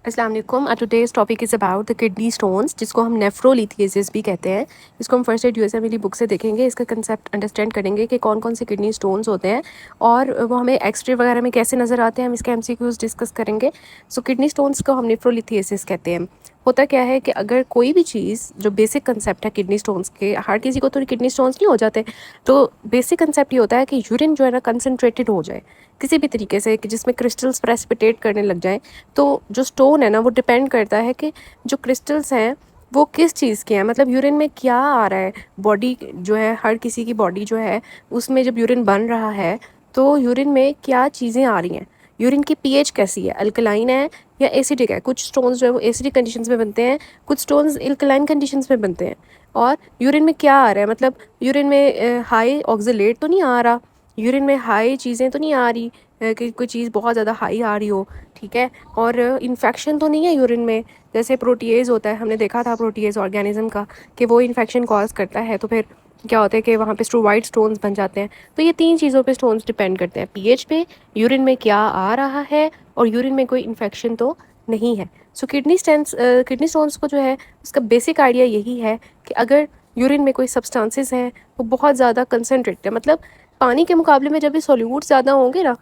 अस्सलाम वालेकुम। Today's topic is about the kidney stones, जिसको हम नेफ्रोलिथियासिस भी कहते हैं। इसको हम फर्स्ट एड यूएसए वाली बुक से देखेंगे, इसका कंसेप्ट अंडरस्टैंड करेंगे कि कौन कौन से किडनी स्टोन्स होते हैं और वो हमें एक्सरे वगैरह में कैसे नज़र आते हैं। हम इसके एमसीक्यूज़ डिस्कस करेंगे। सो किडनी स्टोन्स को हम नेफ्रोलिथियासिस कहते हैं। होता क्या है कि अगर कोई भी चीज़, जो बेसिक कंसेप्ट है किडनी स्टोन्स के, हर किसी को तो किडनी स्टोन्स नहीं हो जाते, तो बेसिक कंसेप्ट ये होता है कि यूरिन जो है ना कंसनट्रेटेड हो जाए किसी भी तरीके से, कि जिसमें क्रिस्टल्स प्रेसिपिटेट करने लग जाएं। तो जो स्टोन है ना, वो डिपेंड करता है कि जो क्रिस्टल्स हैं वो किस चीज़ के हैं, मतलब यूरिन में क्या आ रहा है। बॉडी जो है, हर किसी की बॉडी जो है, उसमें जब यूरिन बन रहा है तो यूरिन में क्या चीज़ें आ रही हैं, यूरिन की पीएच कैसी है, अल्कलाइन है या एसिडिक है। कुछ स्टोन्स जो है वो एसिडिक कंडीशंस में बनते हैं, कुछ स्टोन्स अल्कलाइन कंडीशंस में बनते हैं। और यूरिन में क्या आ रहा है, मतलब यूरिन में हाई ऑक्जेलेट तो नहीं आ रहा, यूरिन में हाई चीज़ें तो नहीं आ रही, कि कोई चीज़ बहुत ज़्यादा हाई आ रही हो, ठीक है। और इन्फेक्शन तो नहीं है यूरिन में, जैसे प्रोटीएज होता है, हमने देखा था प्रोटीएज ऑर्गेनिज्म का कि वो इन्फेक्शन कॉज करता है, तो फिर क्या होता है कि वहाँ पे वाइट स्टोन्स बन जाते हैं। तो ये 3 चीज़ों पे स्टोन्स डिपेंड करते हैं, पीएच पे, यूरिन में क्या आ रहा है, और यूरिन में कोई इन्फेक्शन तो नहीं है। सो किडनी स्टोन्स को जो है, उसका बेसिक आइडिया यही है कि अगर यूरिन में कोई सब्सटेंसेस हैं वो बहुत ज़्यादा कंसनट्रेटेड है, मतलब पानी के मुकाबले में जब भी सॉल्यूट्स ज़्यादा होंगे ना,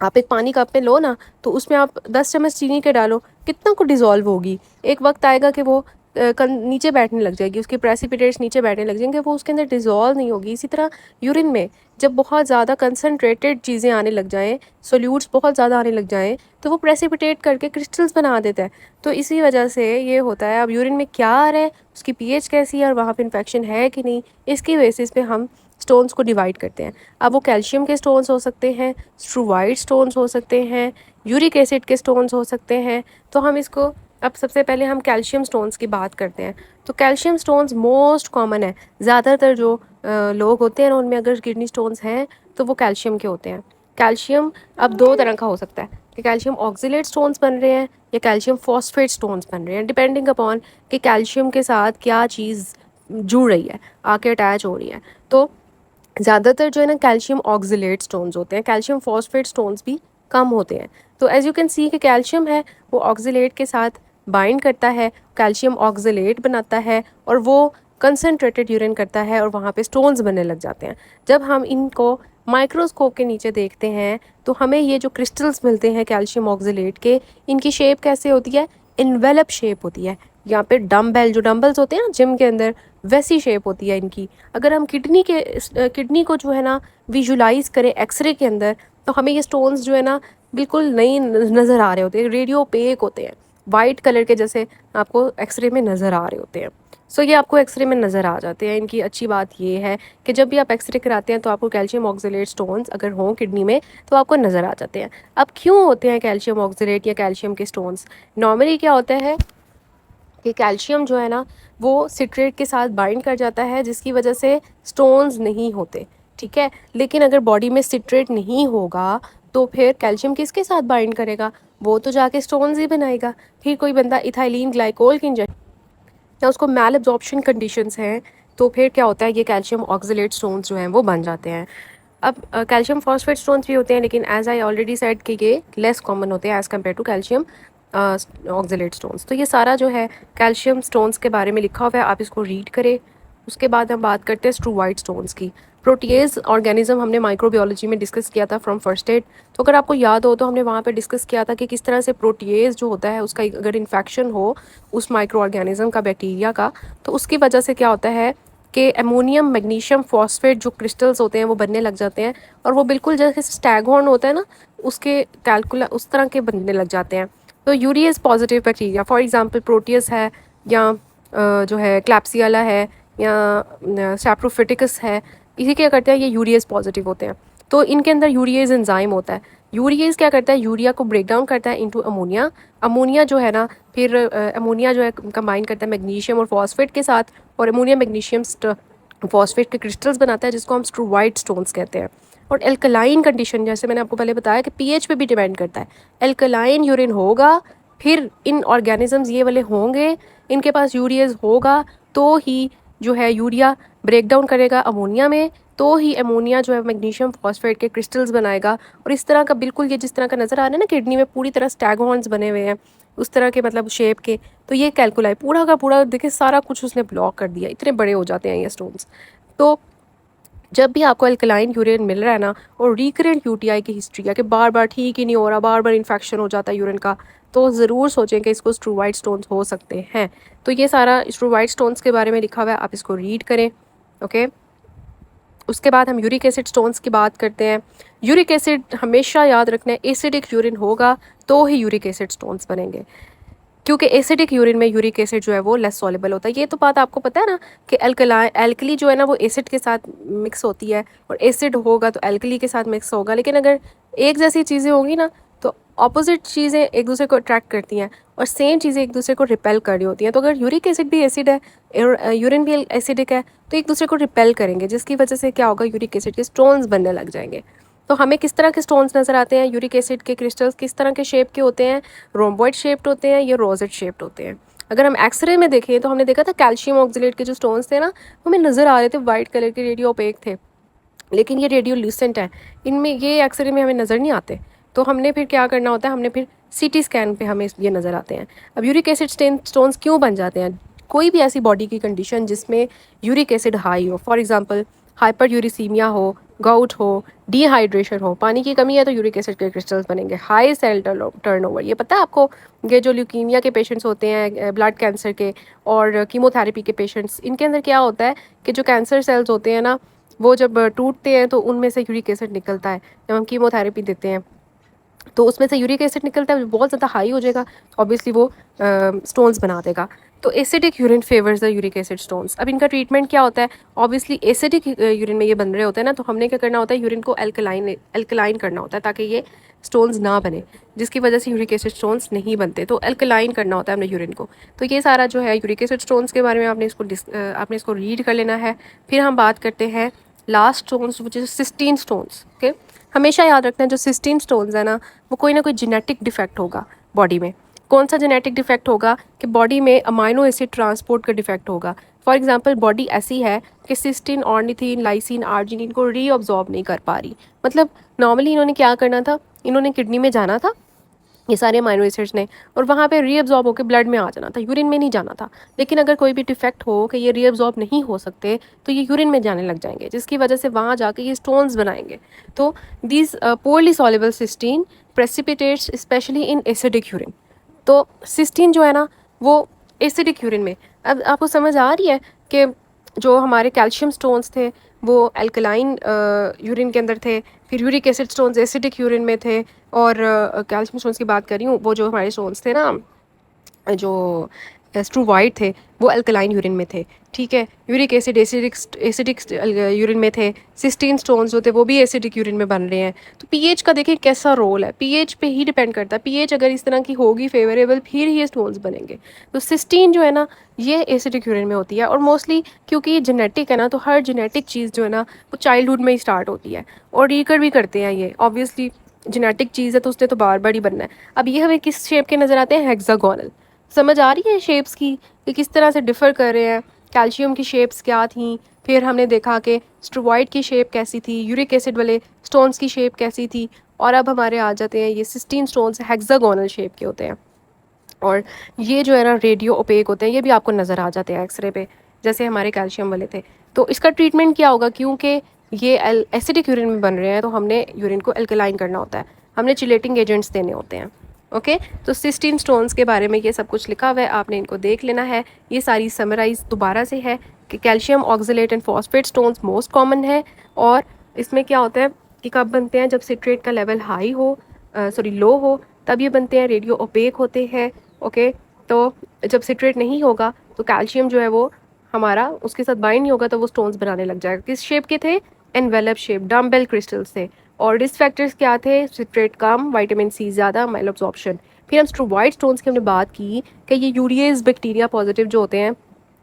आप एक पानी कप में लो ना, तो उसमें आप 10 चम्मच चीनी के डालो, कितना को डिज़ोल्व होगी। एक वक्त आएगा कि वो नीचे बैठने लग जाएगी, उसके प्रेसिपिटेट्स नीचे बैठने लग जाएंगे, वो उसके अंदर डिज़ोल्व नहीं होगी। इसी तरह यूरिन में जब बहुत ज़्यादा कंसनट्रेटेड चीज़ें आने लग जाएँ, सोल्यूट्स बहुत ज़्यादा आने लग जाएँ, तो वो प्रेसिपिटेट करके क्रिस्टल्स बना देता है। तो इसी वजह से ये होता है। अब यूरिन में क्या आ रहा है, उसकी पीएच कैसी है और वहाँ पे इन्फेक्शन है कि नहीं, इसकी बेसिस पे हम स्टोन्स को डिवाइड करते हैं। अब वो कैल्शियम के स्टोन्स हो सकते हैं, स्ट्रूवाइट स्टोन्स हो सकते हैं, यूरिक एसिड के स्टोन्स हो सकते हैं। तो हम इसको, अब सबसे पहले हम कैल्शियम स्टोन्स की बात करते हैं। तो कैल्शियम स्टोन्स मोस्ट कॉमन है, ज़्यादातर जो लोग होते हैं ना, उनमें अगर किडनी स्टोन्स हैं तो वो कैल्शियम के होते हैं। कैल्शियम अब 2 तरह का हो सकता है कि कैल्शियम ऑक्जेलेट स्टोन्स बन रहे हैं या कैल्शियम फॉस्फेट स्टोन्स बन रहे हैं, डिपेंडिंग अपॉन कि कैल्शियम के साथ क्या चीज़ जुड़ रही है, आके अटैच हो रही है। तो ज़्यादातर जो है ना कैल्शियम ऑक्जेलेट स्टोन्स होते हैं, कैल्शियम फॉस्फेट स्टोन्स भी कम होते हैं। तो एज़ यू कैन सी कि कैल्शियम है वो ऑक्जेलेट के साथ बाइंड करता है, कैल्शियम ऑक्जेलेट बनाता है और वो कंसनट्रेटेड यूरिन करता है और वहाँ पे स्टोन्स बनने लग जाते हैं। जब हम इनको माइक्रोस्कोप के नीचे देखते हैं तो हमें ये जो क्रिस्टल्स मिलते हैं कैल्शियम ऑक्जेलेट के, इनकी शेप कैसे होती है, इन्वेलप शेप होती है। यहाँ पे जो डम्बल्स होते हैं ना जिम के अंदर, वैसी शेप होती है इनकी। अगर हम किडनी को जो है ना विजुलाइज करें एक्सरे के अंदर, तो हमें ये स्टोन्स जो है ना बिल्कुल नहीं नज़र आ रहे होते हैं, रेडियो ओपेक होते हैं, वाइट कलर के जैसे आपको एक्सरे में नज़र आ रहे होते हैं। सो ये आपको एक्सरे में नज़र आ जाते हैं। इनकी अच्छी बात ये है कि जब भी आप एक्सरे कराते हैं तो आपको कैल्शियम ऑक्जेलेट स्टोन्स अगर हों किडनी में तो आपको नज़र आ जाते हैं। अब क्यों होते हैं कैल्शियम ऑक्जेलेट या कैल्शियम के स्टोन्स? नॉर्मली क्या होता है कि कैल्शियम जो है ना वो सिट्रेट के साथ बाइंड कर जाता है, जिसकी वजह से स्टोन्स नहीं होते, ठीक है। लेकिन अगर बॉडी में सिट्रेट नहीं होगा तो फिर कैल्शियम किसके साथ बाइंड करेगा, वो तो जाके स्टोन्स ही बनाएगा। फिर कोई बंदा इथाइलिन ग्लाइकोल की इंजेक्शन या उसको मैल एब्जॉर्प्शन कंडीशंस हैं, तो फिर क्या होता है, ये कैल्शियम ऑक्जेलेट स्टोन्स जो हैं वो बन जाते हैं। अब कैल्शियम फॉस्फेट स्टोन्स भी होते हैं, लेकिन एज आई ऑलरेडी सेड कि ये लेस कॉमन होते हैं as compare to calcium oxalate stones. तो ये सारा जो है कैल्शियम स्टोन्स के बारे में लिखा हुआ है, आप इसको रीड करें। उसके बाद हम बात करते हैं स्ट्रूवाइट स्टोन्स की। प्रोटीज ऑर्गेनिज्म हमने माइक्रोबायोलॉजी में डिस्कस किया था फ्रॉम फर्स्ट एड, तो अगर आपको याद हो तो हमने वहाँ पे डिस्कस किया था कि किस तरह से प्रोटीज जो होता है उसका अगर इन्फेक्शन हो उस माइक्रो ऑर्गेनिज्म का, बैक्टीरिया का, तो उसकी वजह से क्या होता है कि अमोनियम मैग्नीशियम फॉस्फेट जो क्रिस्टल्स होते हैं वो बनने लग जाते हैं, और वो बिल्कुल जैसे स्टैगहॉर्न होता है ना, उसके कैलकुला उस तरह के बनने लग जाते हैं। तो urease positive bacteria, for example Proteus है, या जो है क्लैप्सियला है, या सैप्रोफिटिकस है, इसी क्या करते हैं, ये यूरियस पॉजिटिव होते हैं। तो इनके अंदर यूरियस एंजाइम होता है। यूरियस क्या करता है, यूरिया को ब्रेक डाउन करता है इनटू अमोनिया। अमोनिया जो है ना, फिर अमोनिया जो है कंबाइन करता है मैग्नीशियम और फॉस्फेट के साथ, और अमोनिया मैग्नीशियम फॉस्फेट के क्रिस्टल्स बनाता है, जिसको हम स्ट्रूवाइट स्टोन्स कहते हैं। और एल्कलाइन कंडीशन, जैसे मैंने आपको पहले बताया कि पीएच पे भी डिपेंड करता है। एल्कलाइन यूरिन होगा, फिर इन ऑर्गेनिजम्स ये वाले होंगे, इनके पास यूरियस होगा, तो ही जो है यूरिया ब्रेक डाउन करेगा अमोनिया में, तो ही अमोनिया जो है मैग्नीशियम फॉस्फेट के क्रिस्टल्स बनाएगा। और इस तरह का बिल्कुल ये जिस तरह का नज़र आ रहा है ना किडनी में पूरी तरह स्टैगहॉर्न्स बने हुए हैं उस तरह के मतलब शेप के, तो ये कैलकुलाई पूरा का पूरा देखिए सारा कुछ उसने ब्लॉक कर दिया, इतने बड़े हो जाते हैं ये स्टोन्स। तो जब भी आपको अल्कलाइन यूरिन मिल रहा है ना और रिकरेंट यूटीआई की हिस्ट्री है कि बार बार ठीक ही नहीं हो रहा, बार बार इन्फेक्शन हो जाता है यूरिन का, तो ज़रूर सोचें कि इसको स्ट्रूवाइड स्टोन्स हो सकते हैं। तो ये सारा स्ट्रूवाइड स्टोन्स के बारे में लिखा हुआ है, आप इसको रीड करें। ओके, उसके बाद हम यूरिक एसिड स्टोन्स की बात करते हैं। यूरिक एसिड हमेशा याद रखना है, एसिडिक यूरिन होगा तो ही यूरिक एसिड स्टोन्स बनेंगे, क्योंकि एसिडिक यूरिन में यूरिक एसिड जो है वो लेस सॉल्युबल होता है। ये तो बात आपको पता है ना कि एल्कली जो है ना वो एसिड के साथ मिक्स होती है, और एसिड होगा तो एल्कली के साथ मिक्स होगा। लेकिन अगर एक जैसी चीज़ें होंगी ना तो ऑपोजिट चीज़ें एक दूसरे को अट्रैक्ट करती हैं और सेम चीज़ें एक दूसरे को रिपेल कर रही होती हैं। तो अगर यूरिक एसिड भी एसिड है और यूरिन भी एसिडिक है तो एक दूसरे को रिपेल करेंगे, जिसकी वजह से क्या होगा, यूरिक एसिड के स्टोन्स बनने लग जाएंगे। तो हमें किस तरह के स्टोन्स नज़र आते हैं, यूरिक एसिड के क्रिस्टल्स किस तरह के शेप के होते हैं, रोम्बॉइड शेप्ड होते हैं या रोजेट शेप्ड होते हैं। अगर हम एक्सरे में देखें तो हमने देखा था कैल्शियम ऑक्सलेट के जो स्टोन्स थे ना हमें नज़र आ रहे थे वाइट कलर के, रेडियो ओपेक थे, लेकिन ये रेडियो ल्यूसेंट है, इनमें ये एक्सरे में हमें नज़र नहीं आते। तो हमने फिर क्या करना होता है, हमने फिर सीटी स्कैन पे हमें ये नज़र आते हैं। अब यूरिक एसिड स्टोन्स क्यों बन जाते हैं, कोई भी ऐसी बॉडी की कंडीशन जिसमें यूरिक एसिड हाई हो, फॉर एग्जांपल हाइपर यूरिसीमिया हो, गाउट हो, डिहाइड्रेशन हो, पानी की कमी है तो यूरिक एसिड के क्रिस्टल्स बनेंगे। हाई सेल टर्नओवर, ये पता है आपको, ये जो ल्यूकीमिया के पेशेंट्स होते हैं, ब्लड कैंसर के और कीमोथेरेपी के पेशेंट्स, इनके अंदर क्या होता है कि जो कैंसर सेल्स होते हैं ना वो जब टूटते हैं तो उनमें से यूरिक एसिड निकलता है। जब हम कीमोथेरेपी देते हैं तो उसमें से यूरिक एसिड निकलता है, बहुत ज़्यादा हाई हो जाएगा, ऑब्वियसली वो स्टोन्स बना देगा। तो acidic urine favours the uric acid stones. अब इनका ट्रीटमेंट क्या होता है, ऑब्वियसली एसिडिक यूरिन में ये बन रहे होते हैं ना, तो हमने क्या करना होता है, यूरिन को अल्कलाइन करना होता है ताकि ये स्टोन्स ना बने, जिसकी वजह से यूरिक एसिड स्टोन्स नहीं बनते। तो अल्कलाइन करना होता है हमने यूरिन को। तो ये सारा जो है यूरिक एसिड स्टोन्स के बारे में आपने इसको रीड कर लेना है। फिर हम बात करते हैं last stones which is cystine stones. Okay, हमेशा याद रखना है जो सिस्टीन स्टोन्स है ना वो कोई ना कोई जेनेटिक डिफेक्ट होगा बॉडी में। कौन सा जेनेटिक डिफेक्ट होगा कि बॉडी में अमाइनो एसिड ट्रांसपोर्ट का डिफेक्ट होगा। फॉर एग्जांपल बॉडी ऐसी है कि सिस्टीन, ऑर्निथीन, लाइसिन, आर्जिनिन को रीअब्जॉर्ब नहीं कर पा रही। मतलब नॉर्मली इन्होंने क्या करना था, इन्होंने किडनी में जाना था ये सारे अमाइनो एसिड्स ने, और वहाँ पे रीअब्जॉर्ब होकर ब्लड में आ जाना था, यूरिन में नहीं जाना था। लेकिन अगर कोई भी डिफेक्ट हो कि ये रीअब्जॉर्ब नहीं हो सकते तो ये यूरिन में जाने लग जाएंगे, जिसकी वजह से वहाँ जाके ये स्टोन्स बनाएंगे। तो these poorly soluble cystine precipitates specially in acidic urine. तो सिस्टीन जो है ना वो एसिडिक यूरिन में, अब आपको समझ आ रही है कि जो हमारे कैल्शियम स्टोन्स थे वो अल्कलाइन यूरिन के अंदर थे, फिर uric acid stones acidic urine में थे, और कैल्शियम स्टोन्स की बात कर रही हूँ, वो जो हमारे स्टोन्स थे ना जो स्ट्रूवाइड थे वो अल्कलाइन यूरिन में थे। ठीक है, यूरिक एसिड एसिडिक यूरिन में थे, सिस्टीन स्टोन्स जो थे वो भी एसिडिक यूरिन में बन रहे हैं। तो पीएच का देखिए कैसा रोल है, पीएच पे ही डिपेंड करता है। पीएच अगर इस तरह की होगी फेवरेबल फिर ये स्टोन्स बनेंगे। तो सिस्टीन जो है ना ये एसिडिक यूरिन में होती है, और मोस्टली क्योंकि ये जेनेटिक है ना तो हर जेनेटिक चीज़ जो है ना वो चाइल्डहुड में ही स्टार्ट होती है, और रीकर भी करते हैं ये, ऑब्वियसली जेनेटिक चीज़ है तो उसने तो बार बार ही बनना है। अब ये हमें किस शेप के नज़र आते हैं, हेक्सागोनल। समझ आ रही है शेप्स की कि किस तरह से डिफ़र कर रहे हैं। कैल्शियम की शेप्स क्या थी, फिर हमने देखा कि स्ट्रोवाइड की शेप कैसी थी, यूरिक एसिड वाले स्टोन्स की शेप कैसी थी, और अब हमारे आ जाते हैं ये सिस्टीन स्टोन्स हेक्सागोनल शेप के होते हैं, और ये जो है ना रेडियो ओपेक होते हैं, ये भी आपको नज़र आ जाते हैं एक्सरे पे जैसे हमारे कैल्शियम वाले थे। तो इसका ट्रीटमेंट क्या होगा, क्योंकि ये एसिडिक यूरिन में बन रहे हैं तो हमने यूरिन को अल्कलाइन करना होता है, हमने चिलेटिंग एजेंट्स देने होते हैं। ओके, तो सिस्टीन स्टोन्स के बारे में ये सब कुछ लिखा हुआ है, आपने इनको देख लेना है। ये सारी समराइज दोबारा से है कि calcium oxalate and phosphate stones most common है, और इसमें क्या होता है कि कब बनते हैं, जब सिट्रेट का लेवल हाई हो, लो हो, तब ये बनते हैं, रेडियो ओपेक होते हैं। ओके, तो जब सिट्रेट नहीं होगा तो कैल्शियम जो है वो हमारा उसके साथ बाइंड नहीं होगा तो वो स्टोन्स बनाने लग जाएगा। किस शेप के थे, एनवेलप शेप, डम्बेल क्रिस्टल्स थे। और रिस्क फैक्टर्स क्या थे, सिट्रेट कम, विटामिन सी ज़्यादा, माइलोअब्जॉर्प्शन। फिर हम स्ट्रोवाइड स्टोन्स की हमने बात की कि ये यूरिएज बैक्टीरिया पॉजिटिव जो होते हैं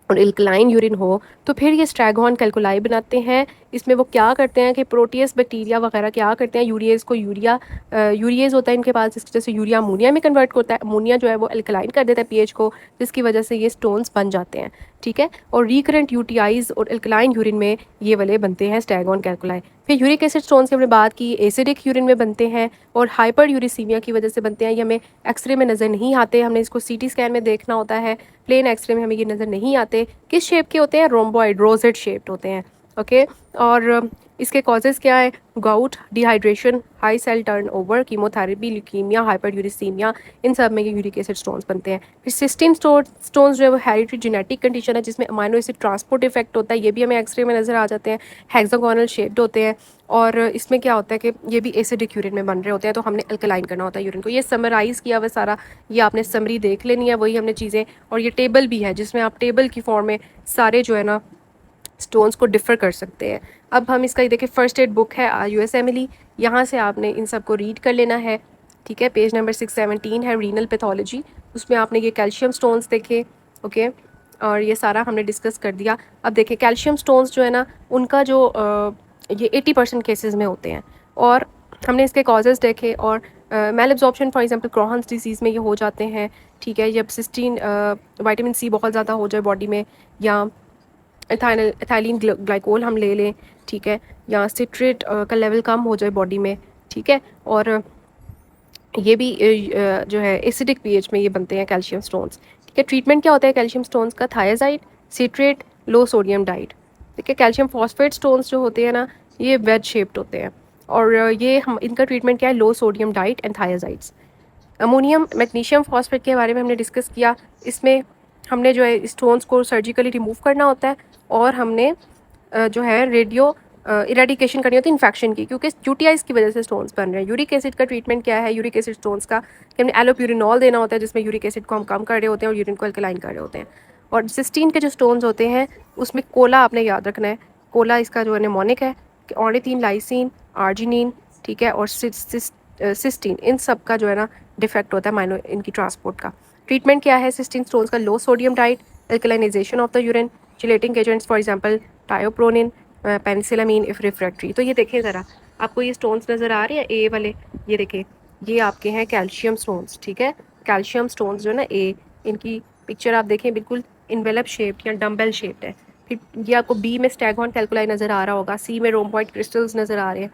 और एल्कलाइन यूरिन हो तो फिर ये स्ट्रैगॉन कैल्कुलाई बनाते हैं। इसमें वो क्या करते हैं कि प्रोटीएस बैक्टीरिया वगैरह क्या करते हैं, यूरिएज को यूरिएज होता है इनके पास, जिसकी वजह से यूरिया अमोनिया में कन्वर्ट करता है। अमोनिया जो है वो एल्कलाइन कर देता है पीएच को, जिसकी वजह से ये स्टोन्स बन जाते हैं। ठीक है, और रिकरेंट यूटीआईज और एल्कलाइन यूरिन में ये वाले बनते हैं स्ट्रैगॉन कैल्कुलाई। फिर यूरिक एसिड स्टोन्स की हमने बात की, एसिडिक यूरिन में बनते हैं और हाइपर यूरिसीमिया की वजह से बनते हैं। ये हमें एक्सरे में नज़र नहीं आते, हमने इसको सीटी स्कैन में देखना होता है, प्लेन एक्सरे में हमें ये नज़र नहीं आते। किस शेप के होते हैं? रोम्बॉइड, रोजेट शेप्ड होते हैं। ओके, और इसके कॉजेज़ क्या है? Gout, dehydration, high cell turnover, chemotherapy, leukaemia, hyperuricaemia, इन सब में ये यूरिक एसिड स्टोन्स बनते हैं। फिर सिस्टीन स्टोन्स जो है वो हेरिडिटरी जेनेटिक कंडीशन है जिसमें अमाइनो एसिड ट्रांसपोर्ट इफेक्ट होता है, ये भी हमें एक्सरे में नज़र आ जाते हैं। हेक्सागोनल शेप्ड होते हैं और इसमें क्या होता है कि ये भी एसिडिक यूरिन में बन रहे होते हैं, तो हमने अल्कलाइन करना होता है यूरिन को। ये समराइज़ किया हुआ सारा, ये आपने समरी देख लेनी है, वही हमने चीज़ें, और ये टेबल भी है जिसमें आप टेबल की फॉर्म में सारे जो है ना स्टोन्स को डिफ़र कर सकते हैं। अब हम इसका देखिए, फर्स्ट एड बुक है यूएस एमिली, यहाँ से आपने इन सब को रीड कर लेना है। ठीक है, पेज नंबर 617 है रीनल पैथोलॉजी, उसमें आपने ये कैल्शियम स्टोन्स देखे। ओके, और ये सारा हमने डिस्कस कर दिया। अब देखिए कैल्शियम स्टोन्स जो है ना उनका जो ये 80% केसेस में होते हैं, और हमने इसके कॉजेज़ देखे, और malabsorption for example Crohn's disease में ये हो जाते हैं। ठीक है, जब सिस्टीन विटामिन सी बहुत ज़्यादा हो जाए बॉडी में, या एथाइलिन ग्लाइकोल हम ले लें, ठीक है, या सिट्रेट का लेवल कम हो जाए बॉडी में। ठीक है, और ये भी जो है एसिडिक पीएच में ये बनते हैं कैल्शियम स्टोन्स। ठीक है, ट्रीटमेंट क्या होता है कैल्शियम स्टोन्स का? थायाजाइड, सिट्रेट, लो सोडियम डाइट। ठीक है, कैल्शियम फॉस्फेट स्टोन्स जो होते हैं ना ये वेज शेप्ड होते हैं, और ये हम इनका ट्रीटमेंट क्या है? Low sodium diet and thiazides. Ammonium magnesium phosphate के बारे में हमने डिस्कस किया, इसमें हमने जो है स्टोन्स को सर्जिकली रिमूव करना होता है, और हमने जो है रेडियो इरेडिकेशन करनी होती है इन्फेक्शन की, क्योंकि यूटीआईज की वजह से स्टोन्स बन रहे हैं। यूरिक एसिड का ट्रीटमेंट क्या है? यूरिक एसिड स्टोन्स का कि हमने एलोप्यूरिनॉल देना होता है, जिसमें यूरिक एसिड को हम कम कर रहे होते हैं और यूरिन को अल्कलाइन कर रहे होते हैं। और सिस्टीन के जो स्टोन्स होते हैं उसमें कोला आपने याद रखना है, कोला इसका जो निमोनिक है, ऑर्निथिन, लाइसिन, आर्जिनिन, ठीक है, और सिस्टीन, इन सब का जो है ना डिफेक्ट होता है माइनो इनकी ट्रांसपोर्ट का। ट्रीटमेंट क्या है सिस्टीन स्टोन्स का? Low sodium diet, alkalinisation of the urine, chelating agents for example tiopronin, penicillamine if refractory. तो ये देखिए ज़रा, आपको ये स्टोन्स नज़र आ रहे हैं ए वाले, ये देखिए ये आपके हैं कैल्शियम स्टोन्स। ठीक है, कैल्शियम स्टोन्स जो है ना ए, इनकी पिक्चर आप देखें बिल्कुल इन्वेलप शेप्ड या डम्बेल शेप्ड है। फिर ये आपको बी में स्टैगॉन कैल्कुलाई नज़र आ रहा होगा, सी में रोम्बॉइड क्रिस्टल्स नज़र आ रहे हैं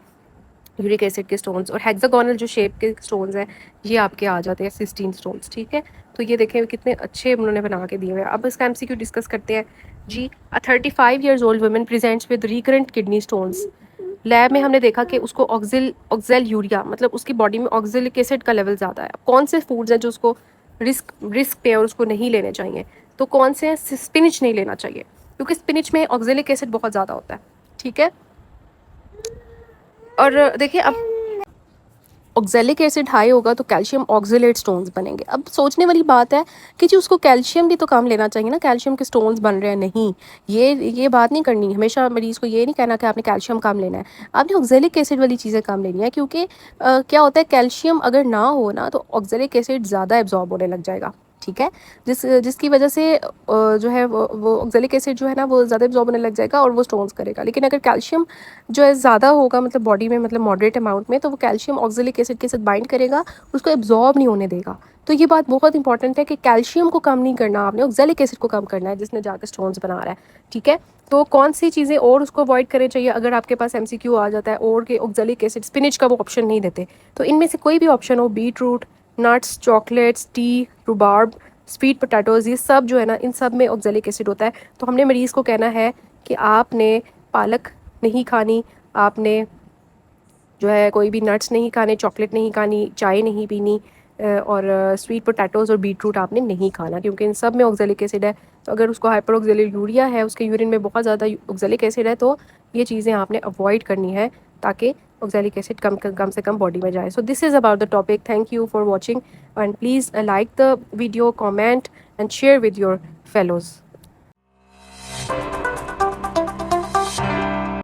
यूरिक एसिड के स्टोन्स, और हेक्सागोनल जो शेप के स्टोन्स हैं ये आपके आ जाते हैं सिस्टीन स्टोन्स। ठीक है, तो ये देखें कितने अच्छे उन्होंने बना के दिए हुए हैं। अब इसका एमसीक्यू डिस्कस करते हैं जी। 35 years old women presents with recurrent kidney stones. Lab में हमने देखा कि उसको ऑक्जेल यूरिया, मतलब उसकी बॉडी में ऑक्जेलिक एसिड का लेवल ज़्यादा है। कौन से फूड्स हैं जो उसको रिस्क पे और उसको नहीं लेने चाहिए? तो कौन से हैं? स्पिनिच नहीं लेना चाहिए, क्योंकि स्पिनिच में ऑक्जेलिक एसिड बहुत ज़्यादा होता है। ठीक है, और देखिए अब ऑक्जेलिक एसिड हाई होगा तो कैल्शियम ऑक्जेलेट स्टोन्स बनेंगे। अब सोचने वाली बात है कि जी उसको कैल्शियम भी तो कम लेना चाहिए ना, कैल्शियम के स्टोन्स बन रहे हैं। नहीं, ये बात नहीं करनी। हमेशा मरीज़ को ये नहीं कहना कि आपने कैल्शियम कम लेना है, आपने ऑक्जेलिक एसिड वाली चीज़ें कम लेनी है, क्योंकि क्या होता है कैल्शियम अगर ना हो ना तो ऑक्जेलिक एसिड ज़्यादा एब्जॉर्ब होने लग जाएगा। ठीक है, जिसकी वजह से जो है वो ऑक्जेलिक एसिड जो है ना वो ज़्यादा एब्जॉर्ब होने लग जाएगा और वो स्टोन्स करेगा। लेकिन अगर कैल्शियम जो है ज़्यादा होगा, मतलब बॉडी में, मतलब मॉडरेट अमाउंट में, तो वो कैल्शियम ऑक्जेलिक एसिड के साथ बाइंड करेगा, उसको एब्जॉर्ब नहीं होने देगा। तो ये बात बहुत इंपॉर्टेंट है कि कैल्शियम को कम नहीं करना, आपने ऑक्जेलिक एसिड को कम करना है जिसने जाकर स्टोन्स बना रहा है। ठीक है, तो कौन सी चीज़ें और उसको अवॉइड करनी चाहिए? अगर आपके पास एमसीक्यू आ जाता है और के ऑक्जेलिक एसिड, स्पिनिच का वो ऑप्शन नहीं देते, तो इनमें से कोई भी ऑप्शन हो, beetroot, nuts, chocolates, tea, rhubarb, sweet potatoes, ये सब जो है ना इन सब में ऑक्जेलिक एसिड होता है। तो हमने मरीज़ को कहना है कि आपने पालक नहीं खानी, आपने जो है कोई भी नट्स नहीं खाने, चॉकलेट नहीं खानी, चाय नहीं पीनी, और स्वीट पोटैटोज़ और बीटरूट आपने नहीं खाना, क्योंकि इन सब में ऑक्जेलिक एसिड है। तो अगर उसको हाइपर ऑक्जेलिक यूरिया है, उसके यूरिन में बहुत ज़्यादा ऑक्जेलिक एसिड है, तो ये चीज़ें आपने अवॉइड करनी है ताकि ऑक्जेलिक एसिड कम से कम बॉडी में जाए। So this is about the topic. Thank you for watching and please like the video, comment and share with your fellows.